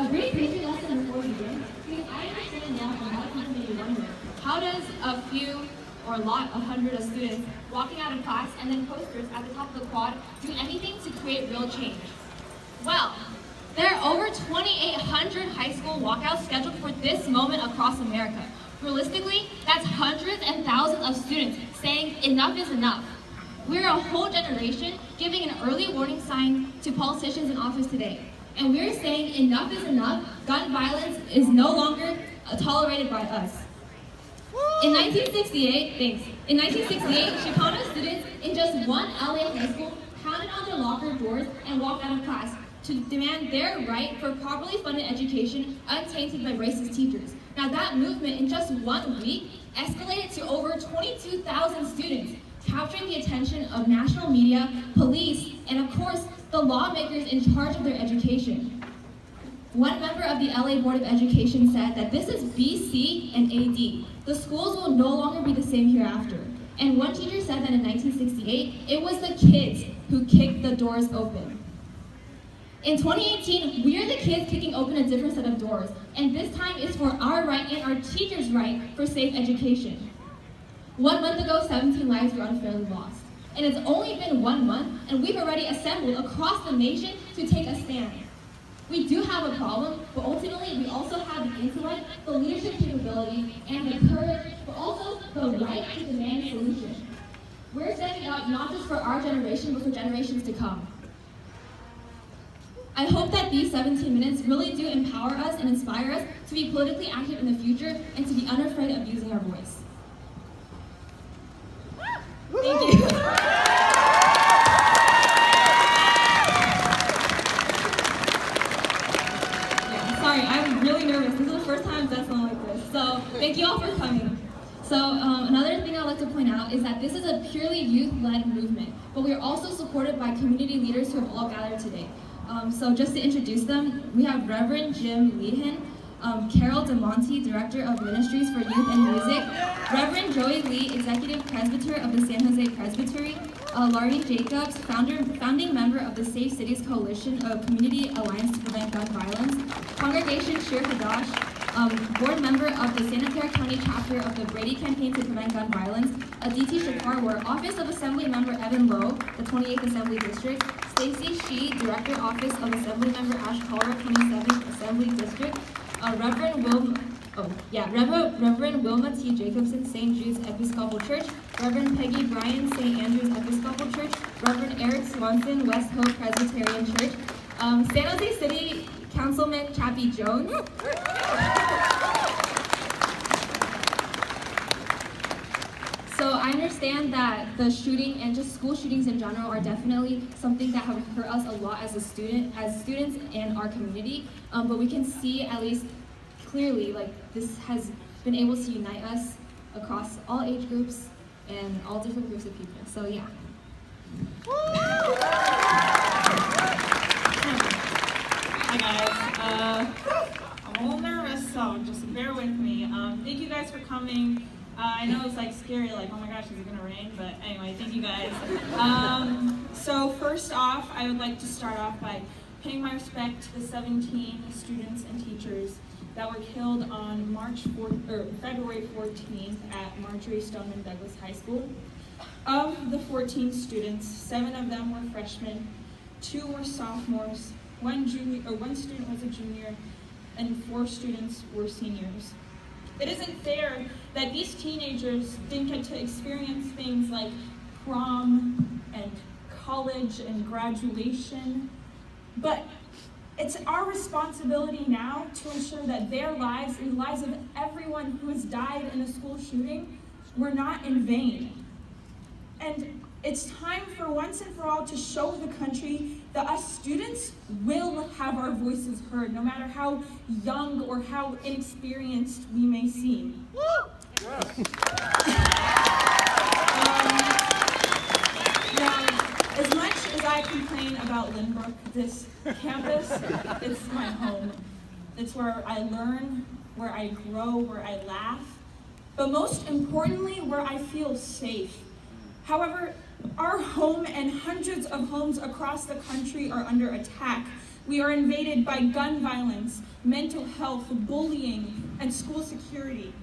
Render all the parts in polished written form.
brief history lesson before we begin, because I understand now a lot of people may be wondering, how does a few or a lot, 100 of students walking out of class and then posters at the top of the quad do anything to create real change? Well, there are over 2,800 high school walkouts scheduled for this moment across America. Realistically, that's hundreds and thousands of students saying enough is enough. We're a whole generation giving an early warning sign to politicians in office today. And we're saying enough is enough. Gun violence is no longer tolerated by us. In 1968, Chicano students in just one LA high school pounded on their locker doors and walked out of class to demand their right for properly funded education untainted by racist teachers. Now that movement in just 1 week escalated to over 22,000 students, capturing the attention of national media, police, and of course, the lawmakers in charge of their education. One member of the LA Board of Education said that this is BC and AD. The schools will no longer be the same hereafter. And one teacher said that in 1968, it was the kids who kicked the doors open. In 2018, we are the kids kicking open a different set of doors, and this time is for our right and our teachers' right for safe education. 1 month ago, 17 lives were unfairly lost. And it's only been 1 month, and we've already assembled across the nation to take a stand. We do have a problem, but ultimately we also have the intellect, the leadership capability, and the courage, but also the right to demand a solution. We're standing up not just for our generation, but for generations to come. I hope that these 17 minutes really do empower us and inspire us to be politically active in the future and to be unafraid of using our voice. Thank you. Sorry, I'm really nervous. This is the first time I've done something like this. So thank you all for coming. So another thing I'd like to point out is that this is a purely youth-led movement, but we are also supported by community leaders who have all gathered today. So just to introduce them, we have Reverend Jim Lehan, Carol DeMonte, Director of Ministries for Youth and Music, Reverend Joey Lee, Executive Presbyter of the San Jose Presbytery, Laurie Jacobs, founding member of the Safe Cities Coalition, a community alliance to prevent gun violence, Congregation Shir Hadash, board member of the Santa Clara County chapter of the Brady Campaign to Prevent Gun Violence, Aditi Shaparwar, Office of Assembly Member Evan Lowe, the 28th Assembly District, Stacy Shee, Director Office of Assembly Member Ash Collier, 27th Assembly District, Reverend Wilma T. Jacobson, St. Jude's Episcopal Church, Reverend Peggy Bryan, St. Andrew's Episcopal Church, Reverend Eric Swanson, West Hope Presbyterian Church, San Jose City Councilman Chappie Jones. So I understand that the shooting and just school shootings in general are definitely something that have hurt us a lot as students and our community. But we can see at least clearly like this has been able to unite us across all age groups and all different groups of people. So yeah. Hi guys. I'm a little nervous, so just bear with me. Thank you guys for coming. I know it's like scary, like, oh my gosh, is it gonna rain? But anyway, thank you guys. So first off, I would like to start off by paying my respect to the 17 students and teachers that were killed on February 14th at Marjorie Stoneman Douglas High School. Of the 14 students, 7 of them were freshmen, 2 were sophomores, one student was a junior, and 4 students were seniors. It isn't fair that these teenagers didn't get to experience things like prom and college and graduation, but it's our responsibility now to ensure that their lives and the lives of everyone who has died in a school shooting were not in vain. And it's time for once and for all to show the country that us students will have our voices heard, no matter how young or how inexperienced we may seem. Now, as much as I complain about Lynbrook, this campus, it's my home. It's where I learn, where I grow, where I laugh, but most importantly, where I feel safe. However, our home and hundreds of homes across the country are under attack. We are invaded by gun violence, mental health, bullying, and school security.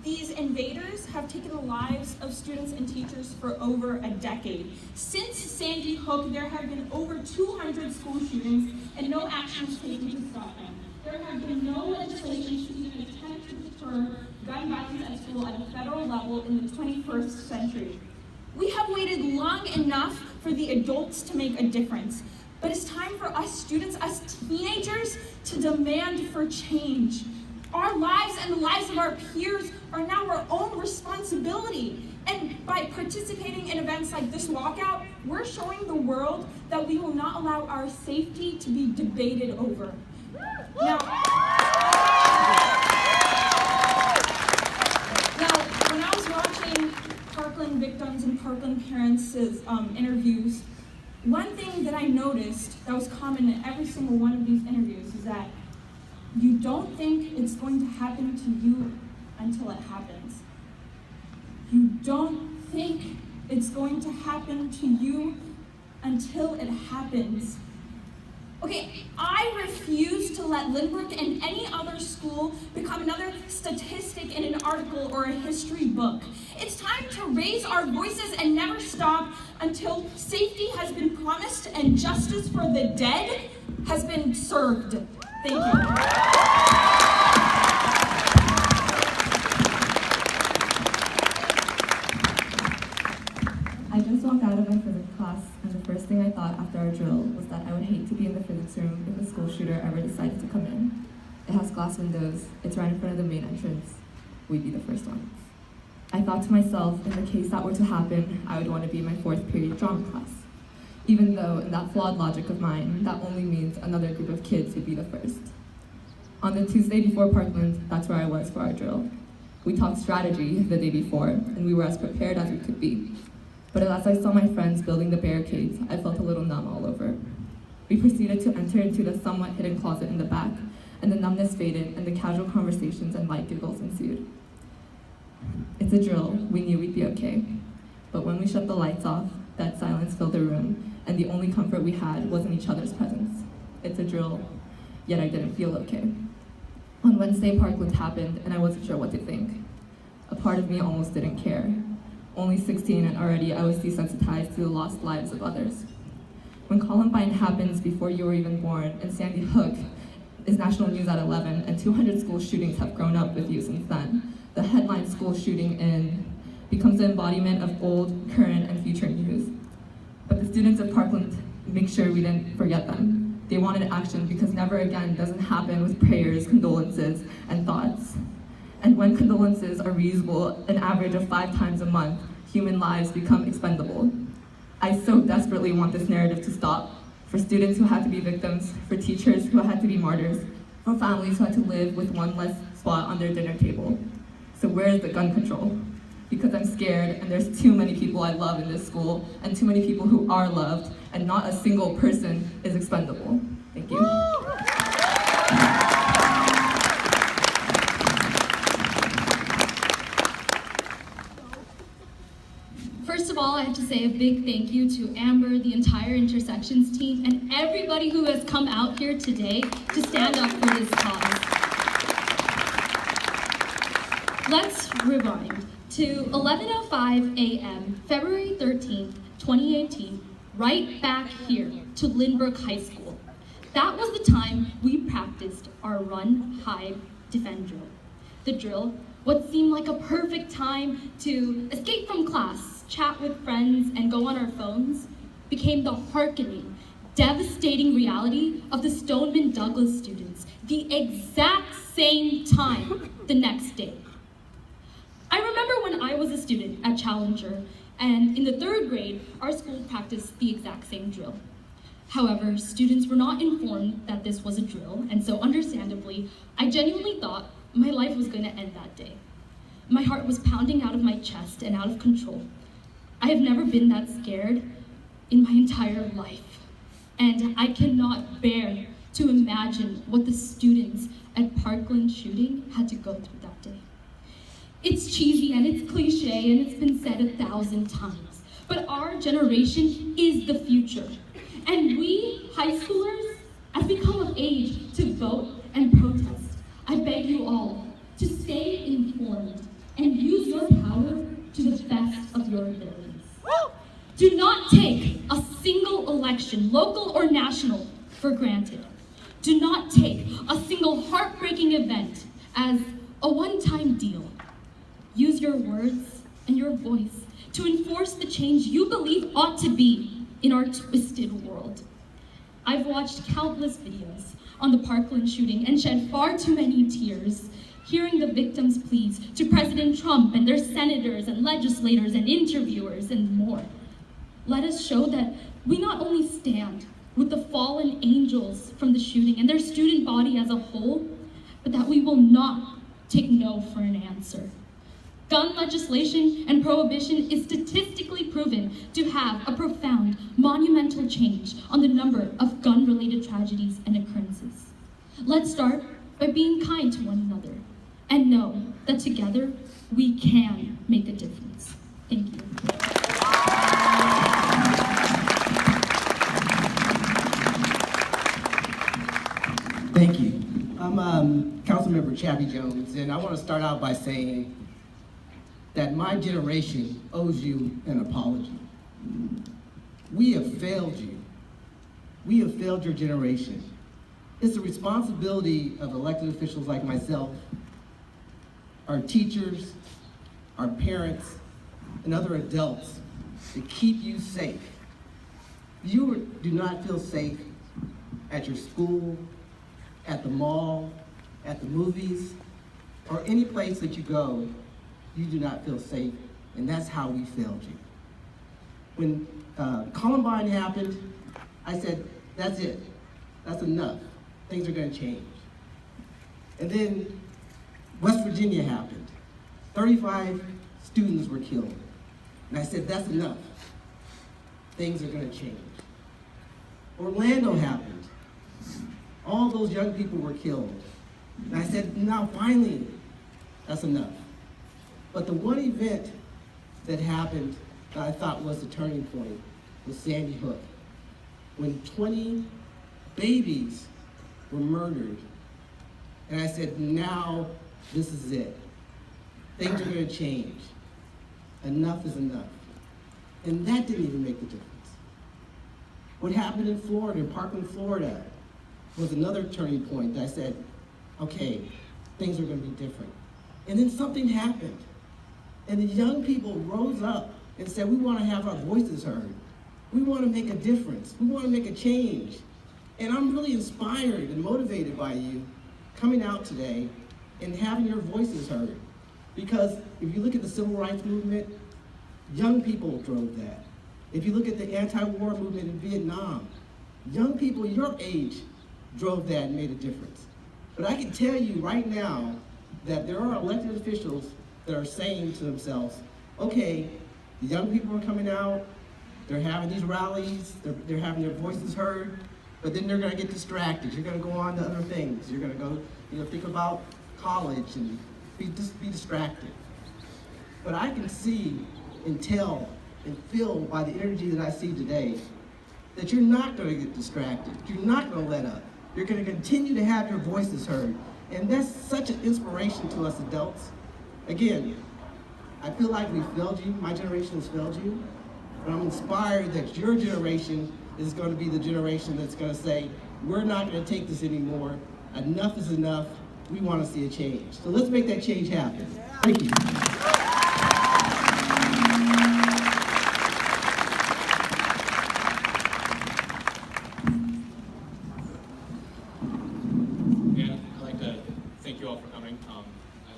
These invaders have taken the lives of students and teachers for over a decade. Since Sandy Hook, there have been over 200 school shootings and no action was taken to stop them. There have been no legislation to even attempt to deter gun violence at school at a federal level in the 21st century. We have waited long enough for the adults to make a difference, but it's time for us students, us teenagers, to demand for change. Our lives and the lives of our peers are now our own responsibility. And by participating in events like this walkout, we're showing the world that we will not allow our safety to be debated over. Now, when I was watching Parkland victims and Parkland parents' interviews, one thing that I noticed that was common in every single one of these interviews is that you don't think it's going to happen to you until it happens. You don't think it's going to happen to you until it happens. Okay, I refuse to let Lynbrook and any other school become another statistic in an article or a history book. It's time to raise our voices and never stop until safety has been promised and justice for the dead has been served. Thank you. I just walked out of my physics class, and the first thing I thought after our drill was that I would hate to be in the physics room if a school shooter ever decided to come in. It has glass windows, it's right in front of the main entrance. We'd be the first ones. I thought to myself, in the case that were to happen, I would want to be in my 4th period drama class. Even though, in that flawed logic of mine, that only means another group of kids would be the first. On the Tuesday before Parkland, that's where I was for our drill. We talked strategy the day before, and we were as prepared as we could be. But as I saw my friends building the barricades, I felt a little numb all over. We proceeded to enter into the somewhat hidden closet in the back, and the numbness faded, and the casual conversations and light giggles ensued. It's a drill, we knew we'd be okay. But when we shut the lights off, that silence filled the room, and the only comfort we had was in each other's presence. It's a drill, yet I didn't feel okay. On Wednesday, Parkland happened, and I wasn't sure what to think. A part of me almost didn't care. Only 16, and already I was desensitized to the lost lives of others. When Columbine happens before you were even born, and Sandy Hook is national news at 11, and 200 school shootings have grown up with you since then, the headline school shooting in becomes the embodiment of old, current, and future news. But the students of Parkland make sure we didn't forget them. They wanted action because never again doesn't happen with prayers, condolences, and thoughts. And when condolences are reusable an average of 5 times a month, human lives become expendable. I so desperately want this narrative to stop, for students who had to be victims, for teachers who had to be martyrs, for families who had to live with one less spot on their dinner table. So where is the gun control? Because I'm scared, and there's too many people I love in this school, and too many people who are loved, and not a single person is expendable. Thank you. First of all, I have to say a big thank you to Amber, the entire Intersections team, and everybody who has come out here today to stand up for this cause. Let's rewind to 11:05 a.m., February 13th, 2018, right back here to Lynbrook High School. That was the time we practiced our run, hide, defend drill. The drill, what seemed like a perfect time to escape from class, chat with friends, and go on our phones, became the heartening, devastating reality of the Stoneman Douglas students the exact same time the next day. I remember when I was a student at Challenger, and in the 3rd grade, our school practiced the exact same drill. However, students were not informed that this was a drill, and so understandably, I genuinely thought my life was going to end that day. My heart was pounding out of my chest and out of control. I have never been that scared in my entire life, and I cannot bear to imagine what the students at Parkland shooting had to go through that day. It's cheesy and it's cliche and it's been said 1,000 times, but our generation is the future. And we, high schoolers, As we come of age to vote and protest, I beg you all to stay informed and use your power to the best of your abilities. Do not take a single election, local or national, for granted. Do not take a single heartbreaking event as a one-time deal. Use your words and your voice to enforce the change you believe ought to be in our twisted world. I've watched countless videos on the Parkland shooting and shed far too many tears hearing the victims' pleas to President Trump and their senators and legislators and interviewers and more. Let us show that we not only stand with the fallen angels from the shooting and their student body as a whole, but that we will not take no for an answer. Gun legislation and prohibition is statistically proven to have a profound, monumental change on the number of gun-related tragedies and occurrences. Let's start by being kind to one another and know that together we can make a difference. Thank you. Thank you. I'm Councilmember Chappie Jones, and I want to start out by saying that my generation owes you an apology. We have failed you. We have failed your generation. It's the responsibility of elected officials like myself, our teachers, our parents, and other adults to keep you safe. If you do not feel safe at your school, at the mall, at the movies, or any place that you go, you do not feel safe, and that's how we failed you. When Columbine happened, I said, that's it, that's enough, things are gonna change. And then West Virginia happened, 35 students were killed, and I said, that's enough, things are gonna change. Orlando happened, all those young people were killed. And I said, now finally, that's enough. But the one event that happened that I thought was the turning point was Sandy Hook, when 20 babies were murdered. And I said, now this is it. Things are gonna change. Enough is enough. And that didn't even make the difference. What happened in Florida, in Parkland, Florida, was another turning point that I said, okay, things are gonna be different. And then something happened. And the young people rose up and said, we wanna have our voices heard. We wanna make a difference. We wanna make a change. And I'm really inspired and motivated by you coming out today and having your voices heard. Because if you look at the civil rights movement, young people drove that. If you look at the anti-war movement in Vietnam, young people your age drove that and made a difference. But I can tell you right now that there are elected officials that are saying to themselves, okay, the young people are coming out, they're having these rallies, they're having their voices heard, but then they're gonna get distracted. You're gonna go on to other things. You're gonna go, think about college and be distracted. But I can see and tell and feel by the energy that I see today that you're not gonna get distracted. You're not gonna let up. You're gonna continue to have your voices heard. And that's such an inspiration to us adults. Again, I feel like we failed you, my generation has failed you, but I'm inspired that your generation is gonna be the generation that's gonna say, we're not gonna take this anymore, enough is enough, we wanna see a change. So let's make that change happen. Thank you.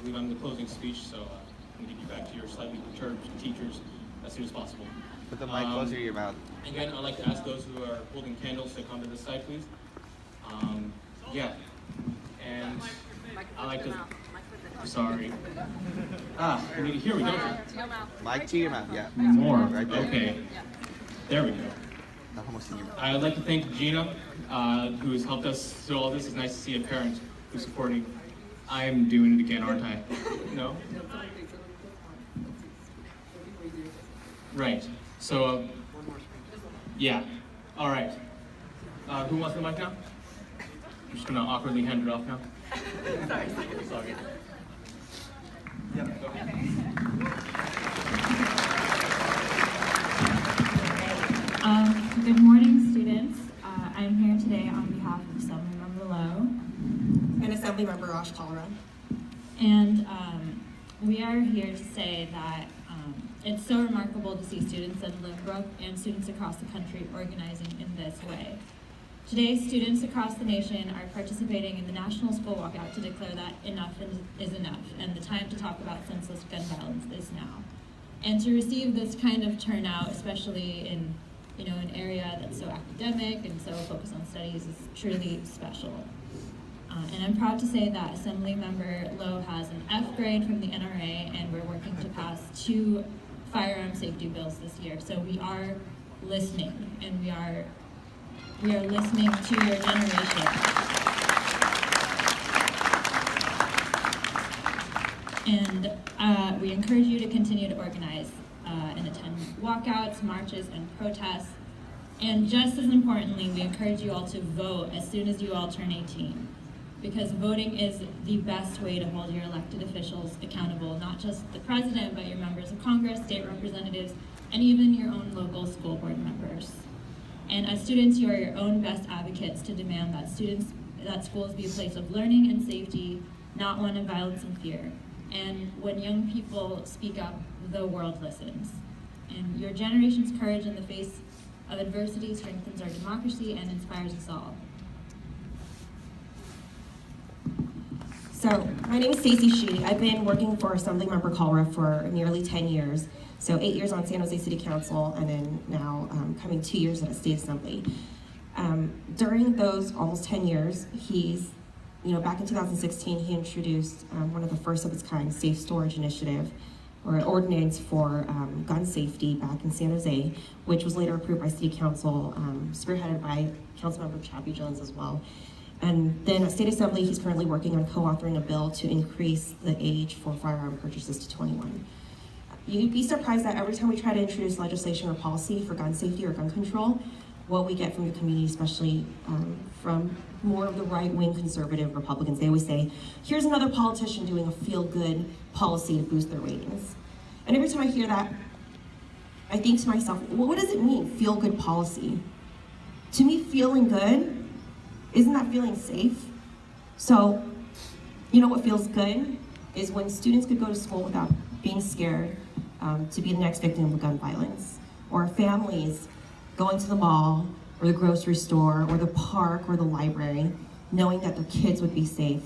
I believe I'm the closing speech, so I'm going to get you back to your slightly perturbed teachers as soon as possible. Put the mic closer to your mouth. Again, I'd like to ask those who are holding candles to come to this side, please. Yeah. And I like to... Sorry. You need to hear me, don't you? Mic to your mouth, yeah. More. Right there. Okay. There we go. Almost in your mouth. I'd like to thank Gina, who has helped us through all this. It's nice to see a parent who's supporting. I'm doing it again, aren't I? No? Right. So, yeah. All right. Who wants the mic now? I'm just gonna awkwardly hand it off now. Sorry. Yeah, go ahead. Good morning, students. I'm here today on behalf of Assemblymember Lowe and Assemblymember Rosh Cholera. And we are here to say that it's so remarkable to see students in Lynbrook and students across the country organizing in this way. Today, students across the nation are participating in the National School Walkout to declare that enough is enough, and the time to talk about senseless gun violence is now. And to receive this kind of turnout, especially in an area that's so academic and so focused on studies, is truly special. And I'm proud to say that Assemblymember Lowe has an F grade from the NRA, and we're working to pass 2 firearm safety bills this year. So we are listening, and we are listening to your generation. And we encourage you to continue to organize and attend walkouts, marches, and protests. And just as importantly, we encourage you all to vote as soon as you all turn 18. Because voting is the best way to hold your elected officials accountable, not just the president, but your members of Congress, state representatives, and even your own local school board members. And as students, you are your own best advocates to demand that schools be a place of learning and safety, not one of violence and fear. And when young people speak up, the world listens. And your generation's courage in the face of adversity strengthens our democracy and inspires us all. So, my name is Stacey Shee. I've been working for Assemblymember Cholera for nearly 10 years. So 8 years on San Jose City Council, and then now coming 2 years at State Assembly. During those almost 10 years, he's, back in 2016, he introduced one of the first of its kind safe storage initiative, or an ordinance for gun safety back in San Jose, which was later approved by City Council, spearheaded by Councilmember Chappie Jones as well. And then at State Assembly, he's currently working on co-authoring a bill to increase the age for firearm purchases to 21. You'd be surprised that every time we try to introduce legislation or policy for gun safety or gun control, what we get from the community, especially from more of the right-wing conservative Republicans, they always say, here's another politician doing a feel-good policy to boost their ratings. And every time I hear that, I think to myself, well, what does it mean, feel-good policy? To me, feeling good, isn't that feeling safe? So, what feels good is when students could go to school without being scared to be the next victim of gun violence, or families going to the mall, or the grocery store, or the park, or the library, knowing that their kids would be safe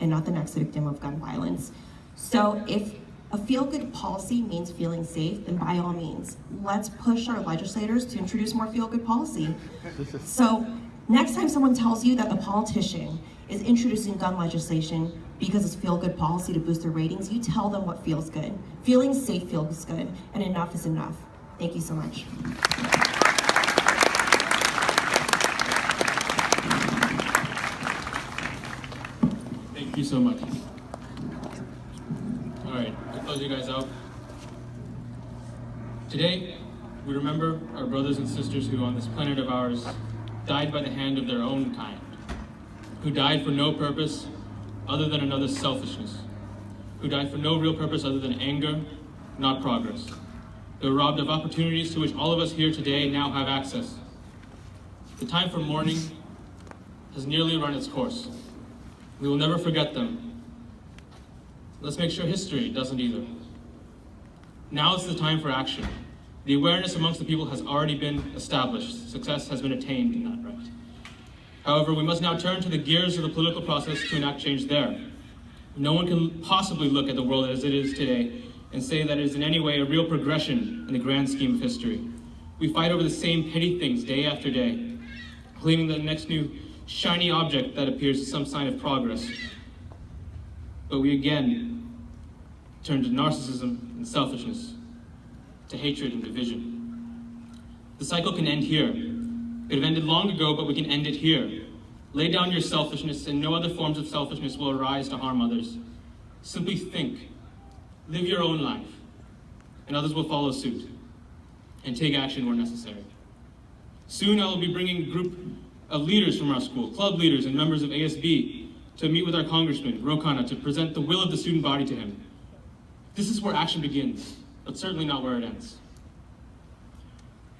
and not the next victim of gun violence. So if a feel-good policy means feeling safe, then by all means, let's push our legislators to introduce more feel-good policy. So next time someone tells you that the politician is introducing gun legislation because it's feel-good policy to boost their ratings, you tell them what feels good. Feeling safe feels good, and enough is enough. Thank you so much. Thank you so much. All right, to close you guys out. Today, we remember our brothers and sisters who on this planet of ours died by the hand of their own kind, who died for no purpose other than another selfishness, who died for no real purpose other than anger, not progress. They were robbed of opportunities to which all of us here today now have access. The time for mourning has nearly run its course. We will never forget them. Let's make sure history doesn't either. Now is the time for action. The awareness amongst the people has already been established. Success has been attained in that right. However, we must now turn to the gears of the political process to enact change there. No one can possibly look at the world as it is today and say that it is in any way a real progression in the grand scheme of history. We fight over the same petty things day after day, claiming the next new shiny object that appears as some sign of progress. But we again turn to narcissism and selfishness, to hatred and division. The cycle can end here. It could have ended long ago, but we can end it here. Lay down your selfishness, and no other forms of selfishness will arise to harm others. Simply think. Live your own life, and others will follow suit, and take action where necessary. Soon I will be bringing a group of leaders from our school, club leaders and members of ASB, to meet with our congressman, Rokana, to present the will of the student body to him. This is where action begins, but certainly not where it ends.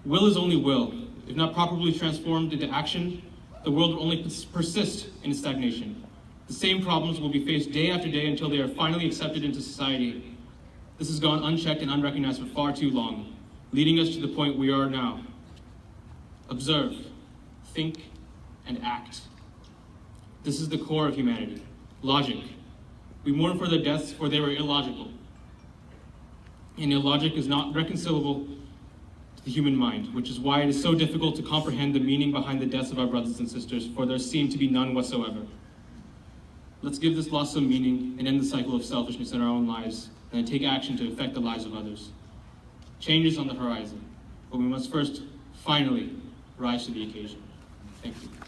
Will is only will. If not properly transformed into action, the world will only persist in stagnation. The same problems will be faced day after day until they are finally accepted into society. This has gone unchecked and unrecognized for far too long, leading us to the point we are now. Observe, think, and act. This is the core of humanity. Logic. We mourn for their deaths, for they were illogical. And illogic is not reconcilable to the human mind, which is why it is so difficult to comprehend the meaning behind the deaths of our brothers and sisters, for there seem to be none whatsoever. Let's give this loss some meaning and end the cycle of selfishness in our own lives, and then take action to affect the lives of others. Change is on the horizon, but we must first, finally, rise to the occasion. Thank you.